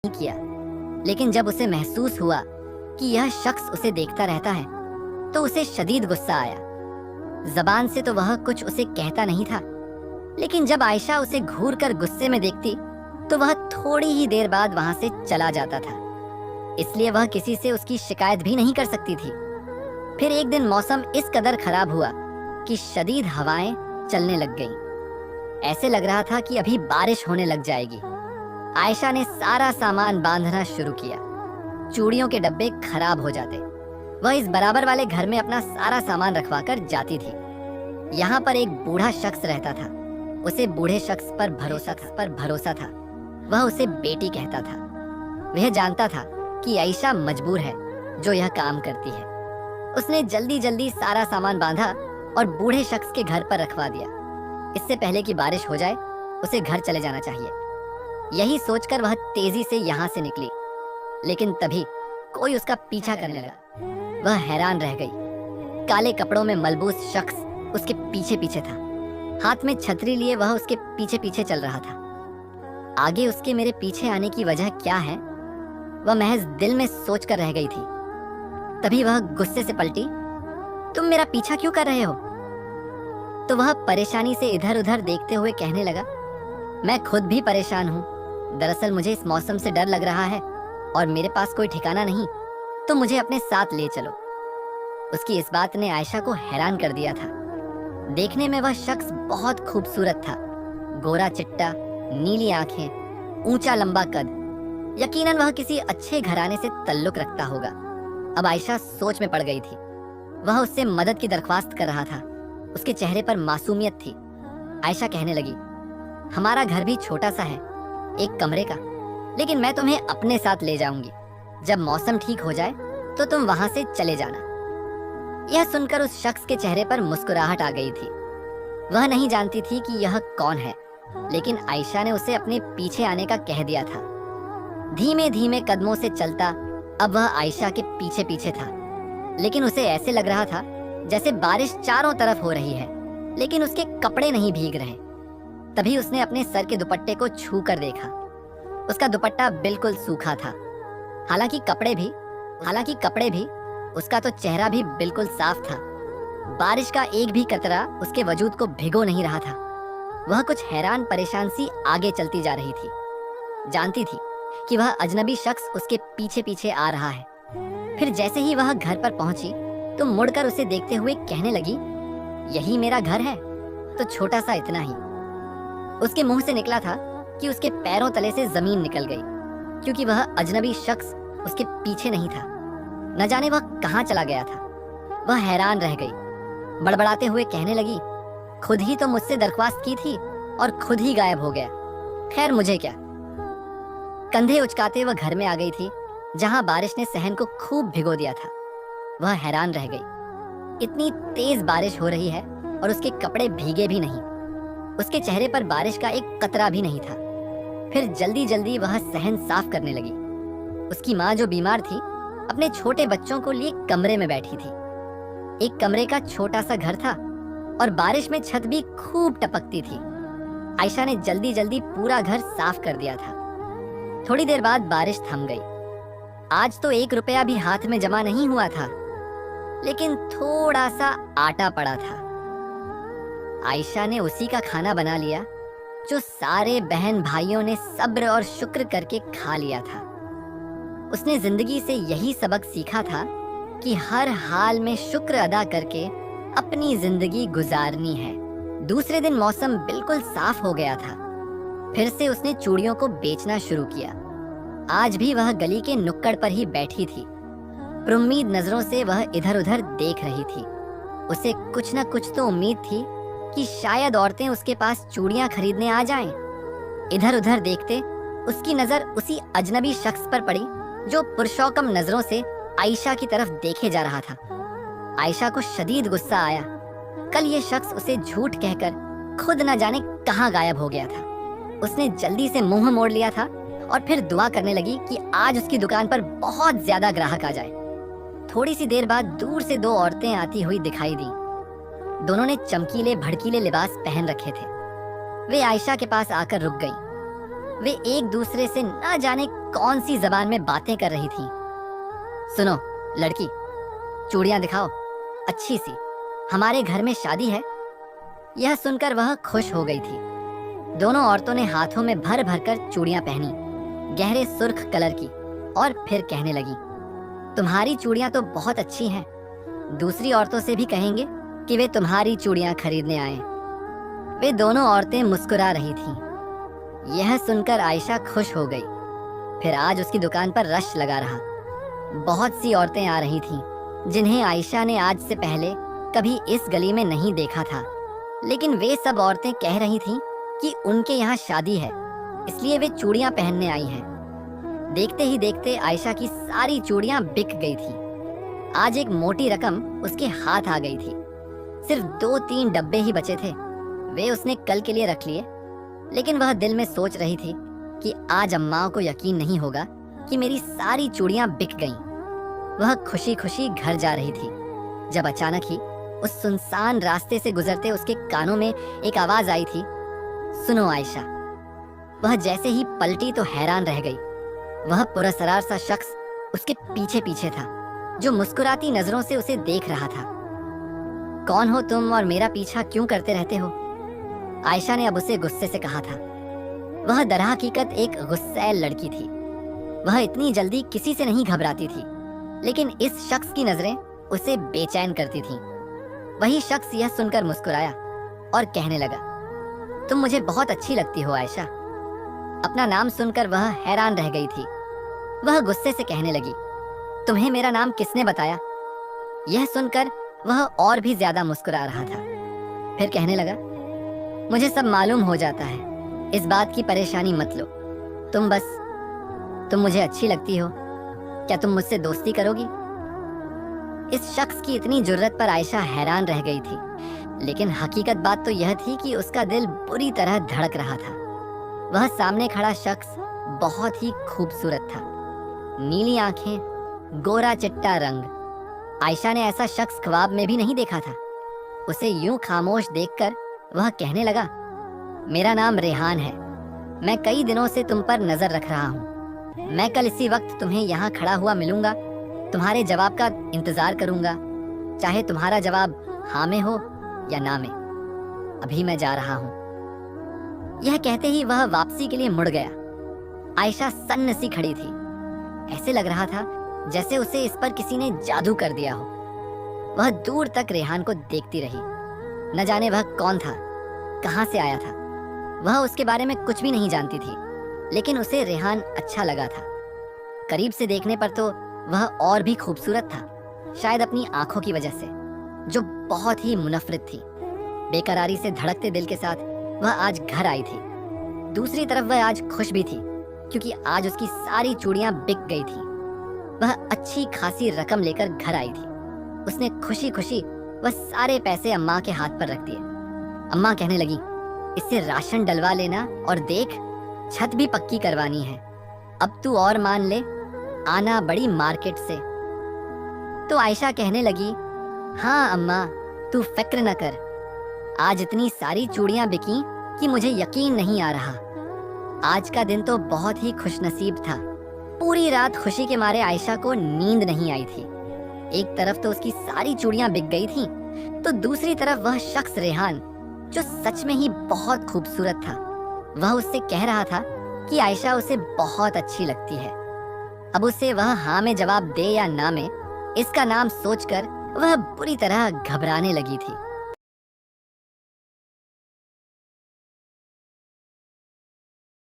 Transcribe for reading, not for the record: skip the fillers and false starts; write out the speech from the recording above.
किया, लेकिन जब उसे महसूस हुआ कि यह शख्स उसे देखता रहता है तो उसे शदीद गुस्सा आया। जबान से तो वह कुछ उसे कहता नहीं था, लेकिन जब आयशा उसे घूर कर गुस्से में देखती तो वह थोड़ी ही देर बाद वहां से चला जाता था। इसलिए वह किसी से उसकी शिकायत भी नहीं कर सकती थी। फिर एक दिन मौसम इस कदर खराब हुआ कि शदीद हवाएं चलने लग गईं। ऐसे लग रहा था कि अभी बारिश होने लग जाएगी। आयशा ने सारा सामान बांधना शुरू किया। चूड़ियों के डब्बे खराब हो जाते। वह इस बराबर वाले घर में अपना सारा सामान रखवा कर जाती थी। यहाँ पर एक बूढ़ा शख्स रहता था। उसे बूढ़े शख्स पर भरोसा था। वह उसे बेटी कहता था। वह जानता था कि आयशा मजबूर है जो यह काम करती है। उसने जल्दी जल्दी सारा सामान बांधा और बूढ़े शख्स के घर पर रखवा दिया। इससे पहले कि बारिश हो जाए उसे घर चले जाना चाहिए। यही सोचकर वह तेजी से यहाँ से निकली, लेकिन तभी कोई उसका पीछा करने लगा। वह हैरान रह गई। काले कपड़ों में मलबूस शख्स उसके पीछे पीछे था। हाथ में छतरी लिए वह उसके पीछे पीछे चल रहा था। आगे उसके मेरे पीछे आने की वजह क्या है, वह महज दिल में सोच कर रह गई थी। तभी वह गुस्से से पलटी, तुम मेरा पीछा क्यों कर रहे हो? तो वह परेशानी से इधर उधर देखते हुए कहने लगा, मैं खुद भी परेशान हूँ। दरअसल मुझे इस मौसम से डर लग रहा है और मेरे पास कोई ठिकाना नहीं, तो मुझे अपने साथ ले चलो। उसकी इस बात ने आयशा को हैरान कर दिया था। देखने में वह शख्स बहुत खूबसूरत था। गोरा चिट्टा, नीली आंखें, ऊंचा लंबा कद। यकीनन वह किसी अच्छे घराने से ताल्लुक रखता होगा। अब आयशा सोच में पड़ गई थी। वह उससे मदद की दरख्वास्त कर रहा था। उसके चेहरे पर मासूमियत थी। आयशा कहने लगी, हमारा घर भी छोटा सा है, एक कमरे का, लेकिन मैं तुम्हें अपने साथ ले जाऊंगी। जब मौसम ठीक हो जाए तो तुम वहां से चले जाना। यह सुनकर उस शख्स के चेहरे पर मुस्कुराहट आ गई थी। वह नहीं जानती थी कि यह कौन है, लेकिन आयशा ने उसे अपने पीछे आने का कह दिया था। धीमे धीमे कदमों से चलता अब वह आयशा के पीछे पीछे था, लेकिन उसे ऐसे लग रहा था जैसे बारिश चारों तरफ हो रही है, लेकिन उसके कपड़े नहीं भीग रहे। तभी उसने अपने सर के दुपट्टे को छू कर देखा। उसका दुपट्टा बिल्कुल सूखा था। हालांकि कपड़े भी, उसका तो चेहरा भी बिल्कुल साफ था। बारिश का एक भी कतरा उसके वजूद को भिगो नहीं रहा था। वह कुछ हैरान परेशान सी आगे चलती जा रही थी। जानती थी कि वह अजनबी शख्स उसके पीछे पीछे आ रहा है। फिर जैसे ही वह घर पर पहुंची तो मुड़कर उसे देखते हुए कहने लगी, यही मेरा घर है, तो छोटा सा इतना ही। उसके मुंह से निकला था कि उसके पैरों तले से जमीन निकल गई, क्योंकि वह अजनबी शख्स उसके पीछे नहीं था। न जाने वह कहां चला गया था। वह हैरान रह गई। बड़बड़ाते हुए कहने लगी, खुद ही तो मुझसे दरख्वास्त की थी और खुद ही गायब हो गया। खैर मुझे क्या। कंधे उचकाते वह घर में आ गई थी, जहां बारिश ने सहन को खूब भिगो दिया था। वह हैरान रह गई। इतनी तेज बारिश हो रही है और उसके कपड़े भीगे भी नहीं। उसके चेहरे पर बारिश का एक कतरा भी नहीं था। फिर जल्दी जल्दी वह सहन साफ करने लगी। उसकी माँ जो बीमार थी, अपने छोटे बच्चों को लिए कमरे में बैठी थी। एक कमरे का छोटा सा घर था और बारिश में छत भी खूब टपकती थी। आयशा ने जल्दी जल्दी पूरा घर साफ कर दिया था। थोड़ी देर बाद बारिश थम गई। आज तो 1 रुपया भी हाथ में जमा नहीं हुआ था, लेकिन थोड़ा सा आटा पड़ा था। आयशा ने उसी का खाना बना लिया जो सारे बहन भाइयों ने सब्र और शुक्र करके खा लिया था। उसने जिंदगी से यही सबक सीखा था कि हर हाल में शुक्र अदा करके अपनी जिंदगी गुजारनी है। दूसरे दिन मौसम बिल्कुल साफ हो गया था। फिर से उसने चूड़ियों को बेचना शुरू किया। आज भी वह गली के नुक्कड़ पर ही बैठी थी। पुरुम्मीद नजरों से वह इधर उधर देख रही थी। उसे कुछ न कुछ तो उम्मीद थी कि शायद औरतें उसके पास चूड़ियां खरीदने आ जाएं। इधर उधर देखते उसकी नजर उसी अजनबी शख्स पर पड़ी जो पुरशौकम नजरों से आयशा की तरफ देखे जा रहा था। आयशा को शदीद गुस्सा आया। कल ये शख्स उसे झूठ कहकर खुद न जाने कहां गायब हो गया था। उसने जल्दी से मुंह मोड़ लिया था और फिर दुआ करने लगी कि आज उसकी दुकान पर बहुत ज्यादा ग्राहक आ जाए। थोड़ी सी देर बाद दूर से 2 औरतें आती हुई दिखाई दी। दोनों ने चमकीले भड़कीले लिबास पहन रखे थे। वे आयशा के पास आकर रुक गईं। वे एक दूसरे से ना जाने कौन सी जबान में बातें कर रही थीं। सुनो लड़की, चूड़ियां दिखाओ, अच्छी सी, हमारे घर में शादी है। यह सुनकर वह खुश हो गई थी। दोनों औरतों ने हाथों में भर भर कर चूड़ियां पहनी, गहरे सुर्ख कलर की, और फिर कहने लगी, तुम्हारी चूड़ियां तो बहुत अच्छी हैं। दूसरी औरतों से भी कहेंगे कि वे तुम्हारी चूड़ियां खरीदने आए। वे दोनों औरतें मुस्कुरा रही थीं। यह सुनकर आयशा खुश हो गई। फिर आज उसकी दुकान पर रश लगा रहा। बहुत सी औरतें आ रही थीं जिन्हें आयशा ने आज से पहले कभी इस गली में नहीं देखा था, लेकिन वे सब औरतें कह रही थीं कि उनके यहाँ शादी है, इसलिए वे चूड़ियां पहनने आई हैं। देखते ही देखते आयशा की सारी चूड़ियां बिक गई थी। आज एक मोटी रकम उसके हाथ आ गई थी। सिर्फ 2-3 डब्बे ही बचे थे। वे उसने कल के लिए रख लिए, लेकिन वह दिल में सोच रही थी कि आज अम्मा को यकीन नहीं होगा कि मेरी सारी चूड़ियां बिक गईं। वह खुशी खुशी घर जा रही थी जब अचानक ही उस सुनसान रास्ते से गुजरते उसके कानों में एक आवाज आई थी, सुनो आयशा। वह जैसे ही पलटी तो हैरान रह गई। वह पुरस्कार सा शख्स उसके पीछे पीछे था, जो मुस्कुराती नजरों से उसे देख रहा था। कौन हो तुम और मेरा पीछा क्यों करते रहते हो? आयशा ने अब उसे गुस्से से कहा था। वह दरहकीकत एक गुस्सैल लड़की थी। वह इतनी जल्दी किसी से नहीं घबराती थी, लेकिन इस शख्स की नजरें उसे बेचैन करती थीं। वही शख्स यह सुनकर मुस्कुराया और कहने लगा, तुम मुझे बहुत अच्छी लगती हो आयशा। अपना नाम सुनकर वह हैरान रह गई थी। वह गुस्से से कहने लगी, तुम्हें मेरा नाम किसने बताया? यह सुनकर वह और भी ज्यादा मुस्कुरा रहा था। फिर कहने लगा, मुझे सब मालूम हो जाता है, इस बात की परेशानी मत लो। तुम मुझे अच्छी लगती हो, क्या तुम मुझसे दोस्ती करोगी? इस शख्स की इतनी जुर्रत पर आयशा हैरान रह गई थी, लेकिन हकीकत बात तो यह थी कि उसका दिल बुरी तरह धड़क रहा था। वह सामने खड़ा शख्स बहुत ही खूबसूरत था। नीली आंखें, गोरा चिट्टा रंग। आयशा ने ऐसा शख्स ख्वाब में भी नहीं देखा था। उसे यूं खामोश देखकर वह कहने लगा, मेरा नाम रेहान है। मैं कई दिनों से तुम पर नजर रख रहा हूँ। मैं कल इसी वक्त तुम्हें यहाँ खड़ा हुआ मिलूंगा। तुम्हारे जवाब का इंतजार करूंगा, चाहे तुम्हारा जवाब हाँ में हो या ना में। अभी मैं जा रहा हूँ। यह कहते ही वह वापसी के लिए मुड़ गया। आयशा सन्न सी खड़ी थी। ऐसे लग रहा था जैसे उसे इस पर किसी ने जादू कर दिया हो। वह दूर तक रेहान को देखती रही। न जाने वह कौन था, कहां से आया था। वह उसके बारे में कुछ भी नहीं जानती थी, लेकिन उसे रेहान अच्छा लगा था। करीब से देखने पर तो वह और भी खूबसूरत था, शायद अपनी आंखों की वजह से, जो बहुत ही मुनफरद थी। बेकरारी से धड़कते दिल के साथ वह आज घर आई थी। दूसरी तरफ वह आज खुश भी थी, क्योंकि आज उसकी सारी चूड़ियां बिक गई थी। वह अच्छी खासी रकम लेकर घर आई थी। उसने खुशी खुशी वह सारे पैसे अम्मा के हाथ पर रख दिए। अम्मा कहने लगी, इससे राशन डलवा लेना और देख, छत भी पक्की करवानी है। अब तू और मान ले, आना बड़ी मार्केट से। तो आयशा कहने लगी, हाँ अम्मा, तू फिक्र न कर। आज इतनी सारी चूड़ियां बिकी कि मुझे यकीन नहीं आ रहा। आज का दिन तो बहुत ही खुशनसीब था। पूरी रात खुशी के मारे आयशा को नींद नहीं आई थी। एक तरफ तो उसकी सारी चूड़ियां बिक गई थीं, तो दूसरी तरफ वह शख्स रेहान, जो सच में ही बहुत खूबसूरत था, वह उससे कह रहा था कि आयशा उसे बहुत अच्छी लगती है। अब उसे वह हाँ में जवाब दे या ना में, इसका नाम सोचकर वह बुरी तरह घबराने लगी थी।